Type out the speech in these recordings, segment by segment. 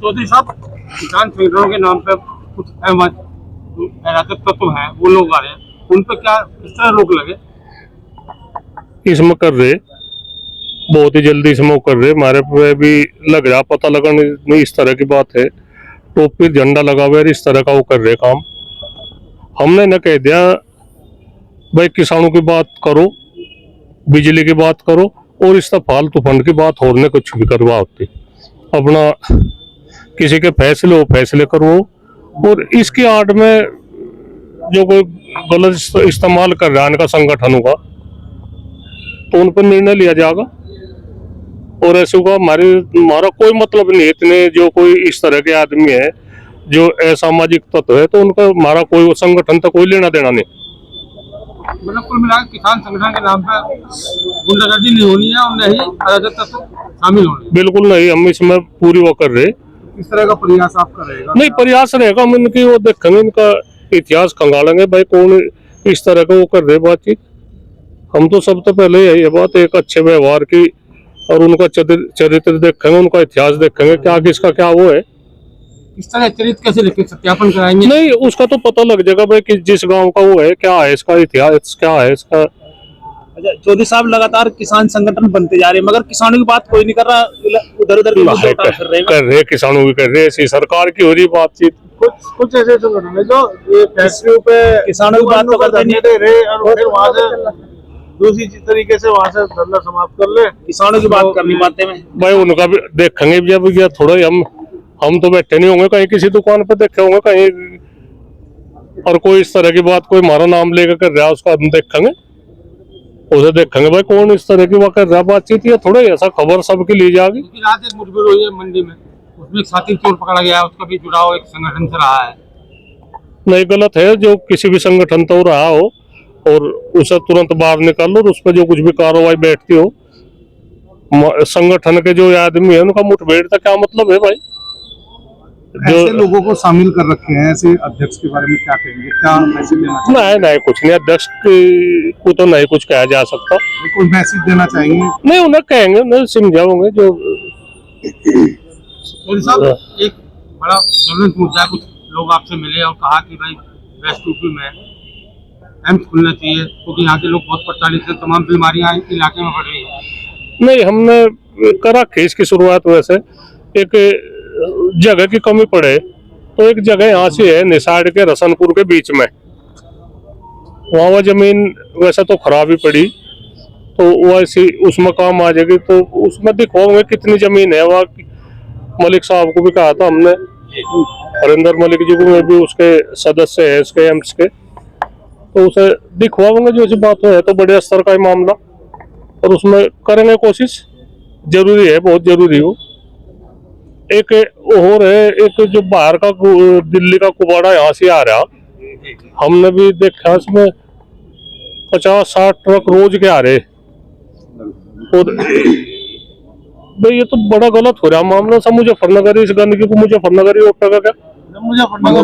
चौधरी साहब, किसान संगठनों के नाम पे कुछ अराजक तत्व हैं, वो लोग आ रहे हैं, उन पर क्या इस तरह रोक लगे? इसमें कर रहे बहुत ही जल्दी इसमें कर रहे, हमारे पे भी लग रहा, पता लगा नहीं इस तरह की बात है, टोपी झंडा लगा हुआ है, इस तरह का वो कर रहे काम। हमने न कह दिया भाई किसानों की बात करो, बिजली की बात करो, और इस तरह फालतू फंड की बात होने कुछ भी करवा होती, अपना किसी के फैसले हो फैसले करो, और इसकी आड़ में जो कोई गलत इस्तेमाल कर रहा है इनका संगठनों का, तो उन पर निर्णय लिया जाएगा। और ऐसे का हमारा कोई मतलब नहीं है, इतने जो कोई इस तरह के आदमी है जो असामाजिक तत्व है, तो उनका हमारा कोई संगठन तो कोई लेना देना नहीं। मतलब कुल मिलाकर किसान संगठन के नाम पर गुंडागर्दी नहीं होनी है और नहीं अराजक तत्व शामिल होने। बिल्कुल नहीं, हम इसमें पूरी वो कर रहे। इस तरह का प्रयास आपका रहेगा? नहीं, प्रयास रहेगा, हम इनकी वो देखेंगे, इनका इतिहास खंगालेंगे भाई कौन इस तरह का वो कर रहे बातचीत। हम तो सबसे पहले यही है बात, एक अच्छे व्यवहार की, और उनका चरित्र देखेंगे, उनका इतिहास देखेंगे, क्या किसका क्या वो है। इस तरह चरित्र कैसे लेके सत्यापन कराएंगे? नहीं, उसका तो पता लग जाएगा भाई कि जिस गांव का वो है, क्या है इसका इतिहास, क्या है इसका। अच्छा, चौधरी साहब, लगातार किसान संगठन बनते जा रहे हैं, मगर किसानों की बात कोई नहीं कर रहा, उधर उधर कर रहे किसानों की कर रहे, ऐसी सरकार की हो रही बातचीत। कुछ ऐसे संगठन है जो फैक्ट्रियों पे किसानों की बात तो करते नहीं दे रहे और फिर वहाँ से दूसरी तरीके से वहाँ से धरना समाप्त कर ले, किसानों की बात करनी बातें में। भाई उनका भी देखेंगे जब या थोड़ा हम तो बैठे नहीं होंगे कहीं किसी दुकान पर, देखे होंगे कहीं, और कोई इस तरह की बात कोई हमारा नाम लेकर कर रहा है, उसका हम देखेंगे, उसे देखेंगे भाई कौन इस तरह की बात कर रहा है बातचीत, या थोड़ा ऐसा खबर सबकी ली जाएगी। रात एक मुठभेड़ हुई है मंडी में, उसमें एक साथी चोर पकड़ा गया है, उसका भी जुड़ाव एक संगठन से रहा है। नहीं, गलत है, जो किसी भी संगठन तो रहा हो और उसे तुरंत बाहर निकाल लो, और उस पर जो कुछ भी कार्रवाई बैठती हो, संगठन के जो आदमी है उनका मुठभेड़ का क्या मतलब है भाई। ऐसे लोगों को शामिल कर रखे हैं, ऐसे अध्यक्ष के बारे में क्या कहेंगे, क्या मैसेज देना चाहिए? नहीं, कुछ नहीं, अध्यक्ष को तो नहीं कुछ कहा जा सकता। कोई मैसेज देना चाहिए? नहीं, उन्हें कहेंगे, उन्हें समझाओगे जो। साहब, एक बड़ा ज्वलंत मुद्दा, कुछ लोग आपसे मिले और कहा कि भाई वेस्ट यूपी में एम्स खुलना चाहिए क्योंकि यहाँ के लोग बहुत प्रताड़ित हैं, तमाम बीमारियां इलाके में बढ़ रही है। नहीं, हमने करा केस की शुरुआत, वैसे एक जगह की कमी पड़े तो एक जगह यहाँ से है निसाड़ के रसनपुर के बीच में, वहाँ वो जमीन वैसे तो खराब ही पड़ी, तो वैसे उसमें काम आ जाएगी, तो उसमें दिखवाओगे कितनी जमीन है। वहाँ मलिक साहब को भी कहा था हमने, हरिंदर मलिक जी को, मैं भी उसके सदस्य है उसके एम्स के, तो उसे दिखवाओगे जो ऐसी बात है, तो बड़े स्तर का ही मामला, और उसमें करेंगे कोशिश, जरूरी है, बहुत जरूरी हो। एक और है, एक जो बाहर का दिल्ली का कुबाड़ा यहाँ से आ रहा, हमने भी देखा इसमें 50-60 ट्रक रोज के आ रहे, और भाई ये तो बड़ा गलत हो रहा मामला। सब मुजफ्फरनगर, इस गंदगी को मुजफ्फरनगर ही उठेगा क्या? मुजफ्फरनगर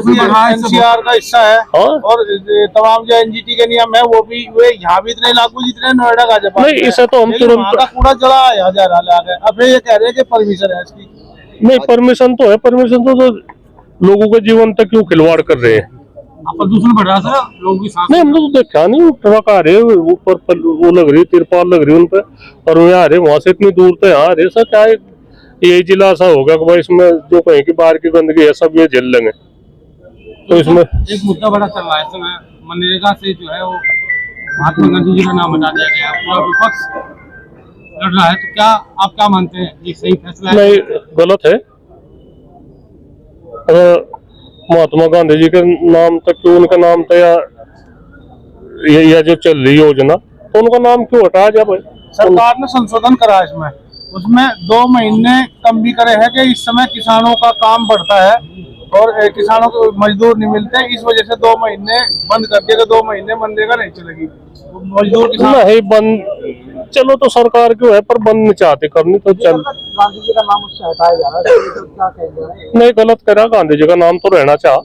एनसीआर का हिस्सा है। हाँ? और तमाम जो एनजीटी के नियम है वो भी वे यहाँ भी इतने लागू जितने नोएडा गाजियाबाद। नहीं, इसे तो हम तुरंत कूड़ा जला जा रहा है, अब ये कह रहे हैं कि परमिशन है इसकी। नहीं, परमिशन तो है, परमिशन तो लोगों के जीवन तक क्यों खिलवाड़ कर रहे हैं। प्रदूषण बढ़ रहा था, लोग भी सांस नहीं, हमने तो देखा नहीं, ट्रक आ रहे ऊपर वो लग रही, तिरपाल लग रही उन पे, और वो आ रहे वहां से इतनी दूर तो यहाँ आ रहे। सर क्या यही जिला सा होगा कि भाई इसमें जो कहीं की बाहर की गंदगी है सब ये झेल लेंगे। तो इसमें एक मुद्दा बड़ा चल रहा है समय, मनरेगा से जो है वो महात्मा गांधी जी का नाम हटा दिया गया, पूरा विपक्ष लड़ रहा है, तो क्या आप क्या मानते हैं, ये सही फैसला है? नहीं, गलत है। महात्मा गांधी जी के नाम तक क्यों, उनका नाम था या जो चल रही योजना, तो उनका नाम क्यों हटाया जाए भाई? सरकार ने संशोधन करा इसमें, उसमें 2 महीने कम भी करे हैं कि इस समय किसानों का काम बढ़ता है और किसानों को मजदूर नहीं मिलते, इस वजह से 2 महीने बंद कर दिया, 2 महीने मनरेगा नहीं चलेगी, मजदूर किसान नहीं बंद। चलो तो सरकार क्यों है, पर बंद नहीं चाहती करनी, तो चल। गांधी जी का नाम उससे हटाया जा रहा है, तो क्या कहेंगे? नहीं, गलत करा, गांधी जी का नाम तो रहना चाह।